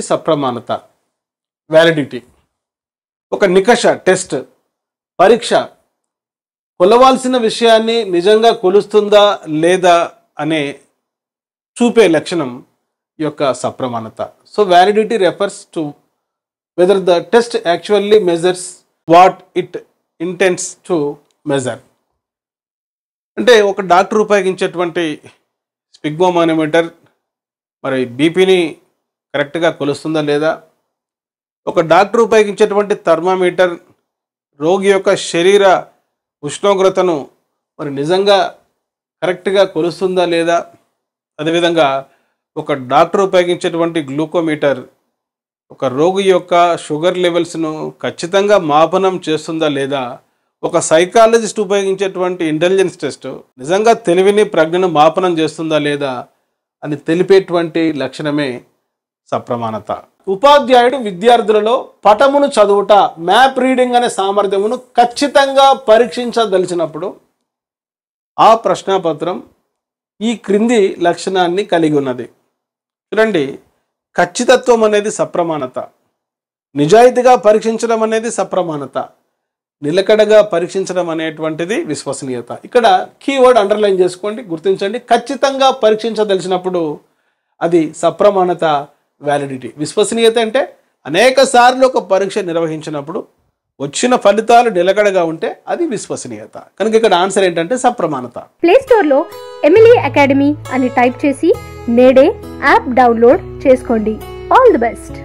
సప్రమాణత validity ఒక నికష test పరీక్ష కొలవాల్సిన విషయాన్ని నిజంగా కొలుస్తుందా లేదా అనే చూపే లక్షణం యొక్క సప్రమాణత. So validity refers to whether the test actually measures what it intends to measure. అంటే ఒక డాక్టర్ ఉపయోగించేటువంటి స్పిగ్మోమానోమీటర్ మరి బీపీని కరెక్ట్గా కొలుస్తుందా లేదా, ఒక డాక్టర్ ఉపయోగించేటువంటి థర్మామీటర్ రోగి యొక్క శరీర ఉష్ణోగ్రతను మరి నిజంగా కరెక్ట్గా కొలుస్తుందా లేదా, అదేవిధంగా ఒక డాక్టర్ ఉపయోగించేటువంటి గ్లూకోమీటర్ ఒక రోగి యొక్క షుగర్ లెవెల్స్ను ఖచ్చితంగా మాపనం చేస్తుందా లేదా, ఒక సైకాలజిస్ట్ ఉపయోగించేటువంటి ఇంటెలిజెన్స్ టెస్ట్ నిజంగా తెలివిని ప్రజ్ఞను మాపనం చేస్తుందా లేదా అని తెలిపేటువంటి లక్షణమే సప్రమాణత. ఉపాధ్యాయుడు విద్యార్థులలో పటమును చదువుట మ్యాప్ రీడింగ్ అనే సామర్థ్యమును ఖచ్చితంగా పరీక్షించదలిచినప్పుడు ఆ ప్రశ్నాపత్రం ఈ క్రింది లక్షణాన్ని కలిగి ఉన్నది. చూడండి, ఖచ్చితత్వం అనేది సప్రమాణత, నిజాయితీగా పరీక్షించడం అనేది సప్రమాణత, నిలకడగా పరీక్షించడం అనేటువంటిది విశ్వసనీయత. ఇక్కడ కీవర్డ్ అండర్లైన్ చేసుకోండి, గుర్తించండి. ఖచ్చితంగా పరీక్షించదలిచినప్పుడు అది సప్రమాణత వ్యాలిడిటీ. విశ్వసనీయత అంటే అనేక సార్లు ఒక పరీక్ష నిర్వహించినప్పుడు వచ్చిన ఫలితాలు నిలకడగా ఉంటే అది విశ్వసనీయత. కనుక ఇక్కడ ఆన్సర్ ఏంటంటే సప్రమాణత. ప్లే స్టోర్ లో ఎమిలీ అకాడమీ అని టైప్ చేసి నేడే యాప్ డౌన్లోడ్ చేసుకోండి. All the best.